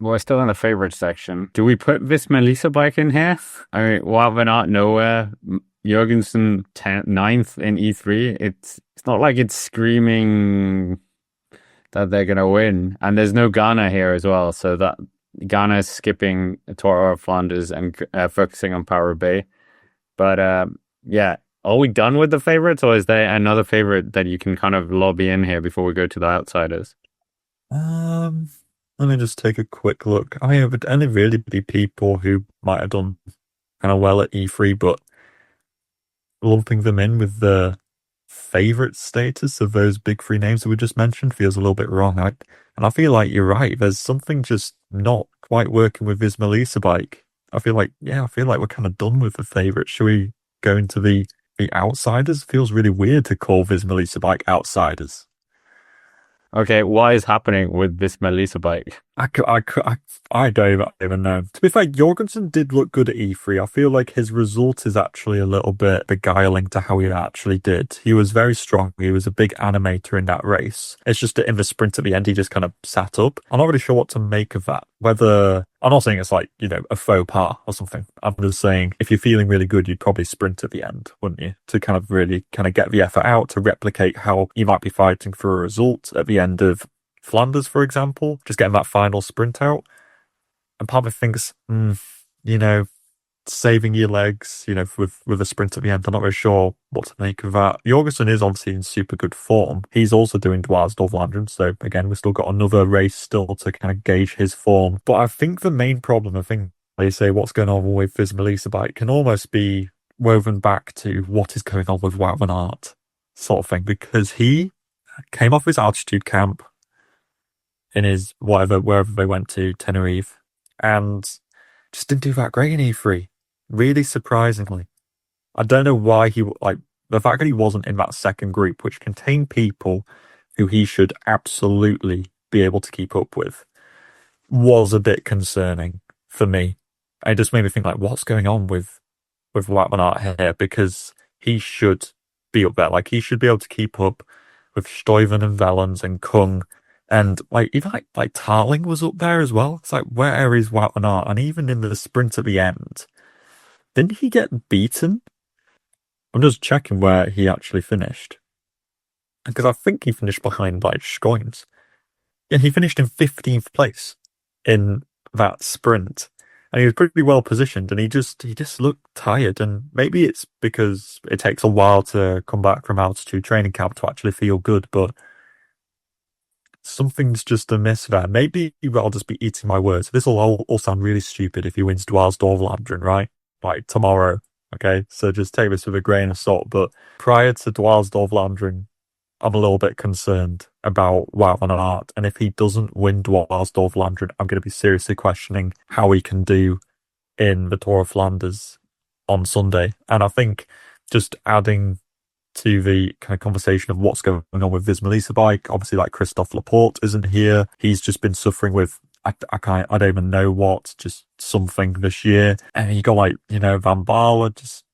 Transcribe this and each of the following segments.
We're still in the favorite section. Do we put Visma Lease bike in here? I mean, Wout van Aert nowhere. Jorgensen 9th in E3. It's not like it's screaming that they're gonna win, and there's no Ghana here as well. So that Ghana is skipping Tour of Flanders and focusing on Power Bay. But yeah, are we done with the favorites, or is there another favorite that you can kind of lobby in here before we go to the outsiders? Um, Let me just take a quick look. I mean, it would only really be people who might have done kind of well at E3, but lumping them in with the favorite status of those big three names that we just mentioned feels a little bit wrong. And I feel like you're right. There's something just not quite working with Visma Lease bike. I feel like we're kind of done with the favorite. Should we go into the outsiders? Feels really weird to call Visma Lease bike outsiders. Okay, what is happening with this Melissa bike? I don't even know. To be fair, Jorgensen did look good at E3. I feel like his result is actually a little bit beguiling to how he actually did. He was very strong. He was a big animator in that race. It's just that in the sprint at the end, he just kind of sat up. I'm not really sure what to make of that. Whether I'm not saying it's like, a faux pas or something. I'm just saying if you're feeling really good, you'd probably sprint at the end, wouldn't you? To kind of really kind of get the effort out to replicate how you might be fighting for a result at the end of Flanders, for example, just getting that final sprint out. And part of me thinks, you know, saving your legs, with a sprint at the end. I'm not really sure what to make of that. Jorgensen is obviously in super good form. He's also doing Dwars-Dovlanderen, so again, we've still got another race still to kind of gauge his form. But I think the main problem, they say what's going on with Visma Lease bike can almost be woven back to what is going on with Wout van Aert, sort of thing, because he came off his altitude camp in his wherever they went to, Tenerife, and just didn't do that great in E3. Really surprisingly. I don't know why the fact that he wasn't in that second group, which contained people who he should absolutely be able to keep up with, was a bit concerning for me. It just made me think, like, what's going on with Wout van Aert here? Because he should be up there. Like, he should be able to keep up with Stuyven and Vellens and Kung. And like even like Tarling was up there as well. It's like, where is Wout van Aert? And even in the sprint at the end, didn't he get beaten? I'm just checking where he actually finished. Because I think he finished behind like Schoins. Yeah, he finished in 15th place in that sprint. And he was pretty well positioned and he just looked tired. And maybe it's because it takes a while to come back from altitude training camp to actually feel good, but something's just amiss there. Maybe I'll just be eating my words. This will all sound really stupid if he wins Dwars-Dovlanderen, right? Like tomorrow. Okay, so just take this with a grain of salt. But prior to Dwars-Dovlanderen, I'm a little bit concerned about Wout van Aert. And if he doesn't win Dwars-Dovlanderen, I'm going to be seriously questioning how he can do in the Tour of Flanders on Sunday. And I think just adding to the kind of conversation of what's going on with Visma Lease bike. Obviously, like Christophe Laporte isn't here. He's just been suffering with I don't even know what, just something this year. And you got like, Van Baarle just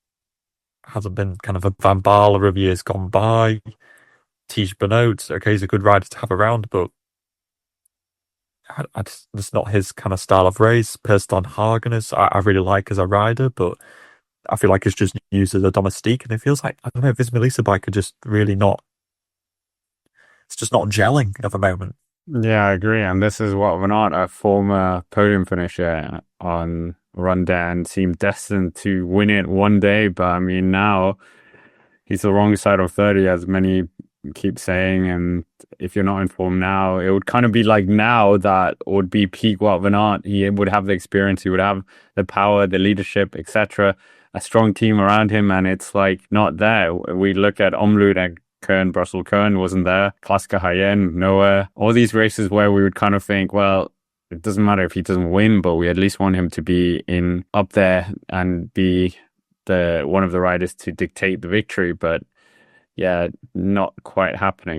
hasn't been kind of a Van Baarle of years gone by. Tige Benoit, okay, he's a good rider to have around, but it's not his kind of style of race. Perston Hagen I really like as a rider, but I feel like it's just used as a domestique, and it feels like, I don't know, Visma Lease bike are just really not, it's just not gelling at the moment. Yeah, I agree. And this is what Van Aert, a former podium finisher on Rundown, seemed destined to win it one day. But I mean, now he's the wrong side of 30, as many keep saying. And if you're not informed now, it would kind of be like now that would be peak Wout van Aert. He would have the experience, he would have the power, the leadership, etc. A strong team around him, and it's like not there. We look at Omloop and Kern, Brussels Kern wasn't there. Klaska Hayen, nowhere. All these races where we would kind of think, well, it doesn't matter if he doesn't win, but we at least want him to be in up there and be the one of the riders to dictate the victory. But yeah, not quite happening.